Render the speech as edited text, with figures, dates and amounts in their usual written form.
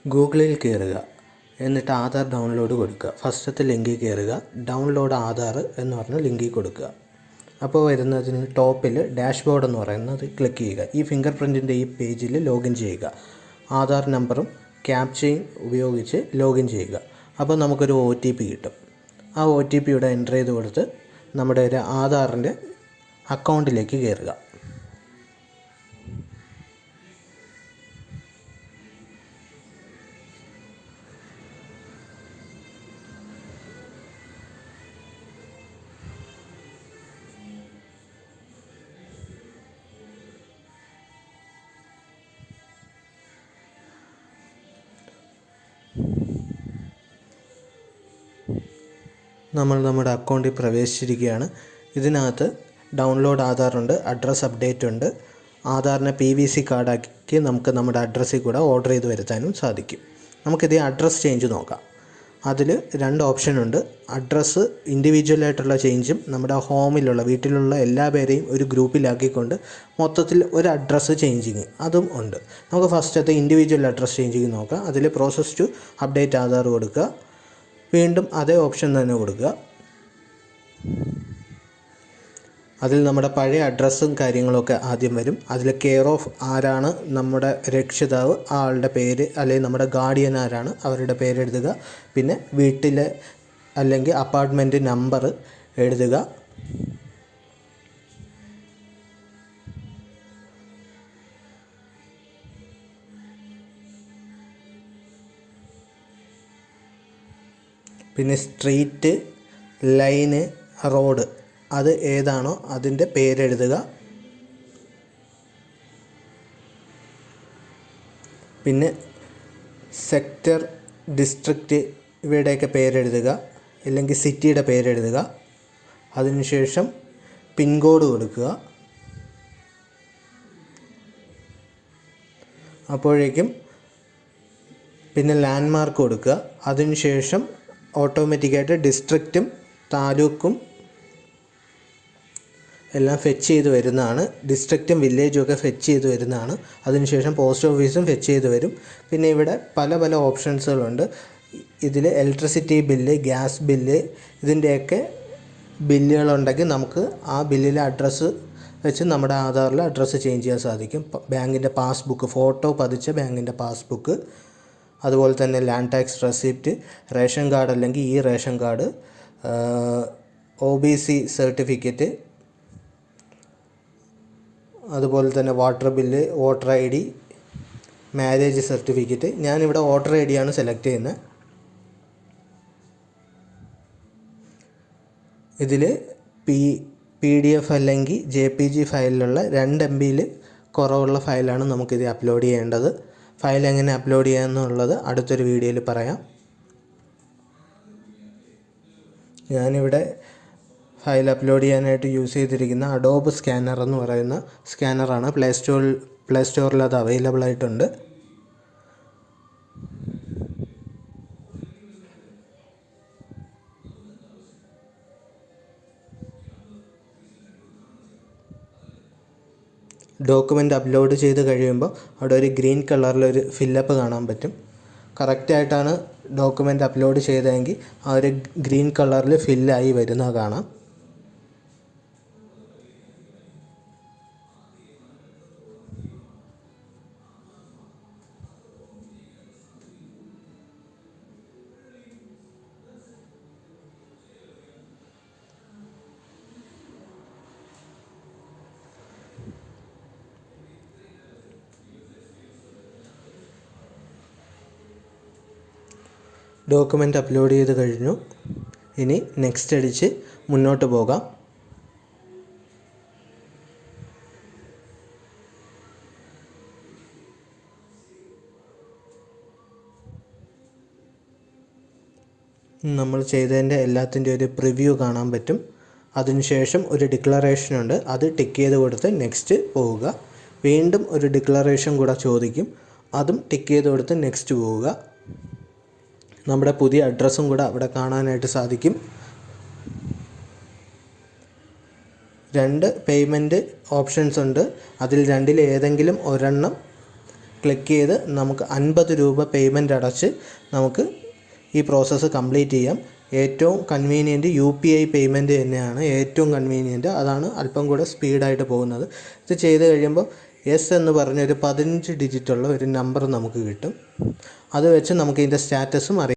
ഗൂഗിളിൽ കയറുക, എന്നിട്ട് ആധാർ ഡൗൺലോഡ് കൊടുക്കുക. ഫസ്റ്റത്തെ ലിങ്കിൽ കയറുക, ഡൗൺലോഡ് ആധാർ എന്ന് പറഞ്ഞ ലിങ്കിൽ കൊടുക്കുക. അപ്പോൾ വരുന്നതിന് ടോപ്പിൽ ഡാഷ്ബോർഡ് എന്ന് പറയുന്നത് ക്ലിക്ക് ചെയ്യുക. ഈ ഫിംഗർ പ്രിൻറ്റിൻ്റെ ഈ പേജിൽ ലോഗിൻ ചെയ്യുക. ആധാർ നമ്പറും ക്യാപ്ചയും ഉപയോഗിച്ച് ലോഗിൻ ചെയ്യുക. അപ്പോൾ നമുക്കൊരു OTP കിട്ടും. ആ OTP ഇവിടെ എൻ്റർ ചെയ്ത് കൊടുത്ത് നമ്മുടെ ഒരു ആധാറിൻ്റെ അക്കൗണ്ടിലേക്ക് കയറുക. നമ്മൾ നമ്മുടെ അക്കൗണ്ടിൽ പ്രവേശിച്ചിരിക്കുകയാണ്. ഇതിനകത്ത് ഡൗൺലോഡ് ആധാറുണ്ട്, അഡ്രസ്സ് അപ്ഡേറ്റ് ഉണ്ട്. ആധാറിനെ PVC കാർഡാക്കി നമുക്ക് നമ്മുടെ അഡ്രസ്സിൽ കൂടെ ഓർഡർ ചെയ്ത് വരുത്താനും സാധിക്കും. നമുക്കിത് അഡ്രസ്സ് ചേഞ്ച് നോക്കാം. അതിൽ 2 ഓപ്ഷനുണ്ട്. അഡ്രസ്സ് ഇൻഡിവിജ്വലായിട്ടുള്ള ചേഞ്ചും നമ്മുടെ ഹോമിലുള്ള വീട്ടിലുള്ള എല്ലാ പേരെയും ഒരു ഗ്രൂപ്പിലാക്കിക്കൊണ്ട് മൊത്തത്തിൽ ഒരു അഡ്രസ്സ് ചേഞ്ചിങ് അതും ഉണ്ട്. നമുക്ക് ഫസ്റ്റത്തെ ഇൻഡിവിജ്വൽ അഡ്രസ്സ് ചേഞ്ചിങ് നോക്കാം. അതിൽ പ്രോസസ് ടു അപ്ഡേറ്റ് ആധാർ കൊടുക്കുക. വീണ്ടും അതേ ഓപ്ഷൻ തന്നെ കൊടുക്കുക. അതിൽ നമ്മുടെ പഴയ അഡ്രസ്സും കാര്യങ്ങളൊക്കെ ആദ്യം വരും. അതിൽ കെയർ ഓഫ് ആരാണ് നമ്മുടെ രക്ഷിതാവ്, ആ ആളുടെ പേര്, അല്ലെങ്കിൽ നമ്മുടെ ഗാർഡിയൻ ആരാണ് അവരുടെ പേര് എഴുതുക. പിന്നെ വീട്ടിലെ അല്ലെങ്കിൽ അപ്പാർട്ട്മെൻറ്റ് നമ്പർ എഴുതുക. പിന്നെ സ്ട്രീറ്റ്, ലൈന്, റോഡ് അത് ഏതാണോ അതിൻ്റെ പേരെഴുതുക. പിന്നെ സെക്ടർ, ഡിസ്ട്രിക്റ്റ് ഇവയുടെയൊക്കെ പേരെഴുതുക, അല്ലെങ്കിൽ സിറ്റിയുടെ പേരെഴുതുക. അതിനുശേഷം പിൻകോഡ് കൊടുക്കുക. അപ്പോഴേക്കും പിന്നെ ലാൻഡ് മാർക്ക് കൊടുക്കുക. അതിനുശേഷം ഓട്ടോമാറ്റിക്കായിട്ട് ഡിസ്ട്രിക്റ്റും താലൂക്കും എല്ലാം ഫെച്ച് ചെയ്ത് വരുന്നതാണ്. ഡിസ്ട്രിക്റ്റും വില്ലേജും ഒക്കെ ഫെച്ച് ചെയ്ത് വരുന്നതാണ്. അതിനുശേഷം പോസ്റ്റ് ഓഫീസും ഫെച്ച് ചെയ്ത് വരും. പിന്നെ ഇവിടെ പല പല ഓപ്ഷൻസുകളുണ്ട്. ഇതിൽ ഇലക്ട്രിസിറ്റി ബില്ല്, ഗ്യാസ് ബില്ല്, ഇതിൻ്റെയൊക്കെ ബില്ലുകളുണ്ടെങ്കിൽ നമുക്ക് ആ ബില്ലിലെ അഡ്രസ്സ് വെച്ച് നമ്മുടെ ആധാറിൽ അഡ്രസ്സ് ചേഞ്ച് ചെയ്യാൻ സാധിക്കും. ബാങ്കിൻ്റെ പാസ്ബുക്ക്, ഫോട്ടോ പതിച്ച ബാങ്കിൻ്റെ പാസ്ബുക്ക്, അതുപോലെ തന്നെ land tax receipt, ration card അല്ലെങ്കിൽ ഈ റേഷൻ കാർഡ്, OBC സർട്ടിഫിക്കറ്റ്, അതുപോലെ തന്നെ water bill, voter ID, marriage certificate. ഞാനിവിടെ വോട്ടർ ID ആണ് സെലക്ട് ചെയ്യുന്നത്. ഇതിൽ PDF അല്ലെങ്കിൽ JPG ഫയലിലുള്ള 2 MB കുറവുള്ള ഫയലാണ് നമുക്കിത് അപ്ലോഡ് ചെയ്യേണ്ടത്. ഫയൽ എങ്ങനെ അപ്ലോഡ് ചെയ്യാമെന്നുള്ളത് അടുത്തൊരു വീഡിയോയിൽ പറയാം. ഞാനിവിടെ ഫയൽ അപ്ലോഡ് ചെയ്യാനായിട്ട് യൂസ് ചെയ്തിരിക്കുന്ന അഡോബ് സ്കാനർ എന്ന് പറയുന്ന സ്കാനറാണ്. പ്ലേ സ്റ്റോറിൽ അത് അവൈലബിൾ ആയിട്ടുണ്ട്. ഡോക്യുമെൻ്റ് അപ്ലോഡ് ചെയ്ത് കഴിയുമ്പോൾ അവിടെ ഒരു ഗ്രീൻ കളറിലൊരു ഫില്ലപ്പ് കാണാൻ പറ്റും. കറക്റ്റായിട്ടാണ് ഡോക്യുമെൻ്റ് അപ്ലോഡ് ചെയ്തതെങ്കിൽ ആ ഒരു ഗ്രീൻ കളറിൽ ഫില്ലായി വരുന്നത് കാണാം. ഡോക്യുമെൻ്റ് അപ്ലോഡ് ചെയ്ത് കഴിഞ്ഞു. ഇനി നെക്സ്റ്റ് അടിച്ച് മുന്നോട്ട് പോകാം. നമ്മൾ ചെയ്തതിൻ്റെ എല്ലാത്തിൻ്റെ ഒരു പ്രിവ്യൂ കാണാൻ പറ്റും. അതിനുശേഷം ഒരു ഡിക്ലറേഷൻ ഉണ്ട്, അത് ടിക്ക് ചെയ്ത് കൊടുത്ത് നെക്സ്റ്റ് പോവുക. വീണ്ടും ഒരു ഡിക്ലറേഷൻ കൂടെ ചോദിക്കും, അതും ടിക്ക് ചെയ്ത് കൊടുത്ത് നെക്സ്റ്റ് പോവുക. നമ്മുടെ പുതിയ അഡ്രസ്സും കൂടെ അവിടെ കാണാനായിട്ട് സാധിക്കും. 2 പേയ്മെൻറ്റ് ഓപ്ഷൻസ് ഉണ്ട്. അതിൽ രണ്ടിൽ ഏതെങ്കിലും ഒരെണ്ണം ക്ലിക്ക് ചെയ്ത് നമുക്ക് 50 രൂപ പേയ്മെൻറ്റ് അടച്ച് നമുക്ക് ഈ പ്രോസസ്സ് കംപ്ലീറ്റ് ചെയ്യാം. ഏറ്റവും കൺവീനിയൻറ്റ് UPI പേയ്മെൻറ്റ് തന്നെയാണ് ഏറ്റവും കൺവീനിയൻറ്റ്. അതാണ് അല്പം കൂടെ സ്പീഡായിട്ട് പോകുന്നത്. ഇത് ചെയ്ത് കഴിയുമ്പോൾ എസ് എന്ന് പറഞ്ഞൊരു 15 ഡിജിറ്റുള്ള ഒരു നമ്പർ നമുക്ക് കിട്ടും. അത് വെച്ച് നമുക്ക് ഇതിൻ്റെ സ്റ്റാറ്റസും അറിയാം.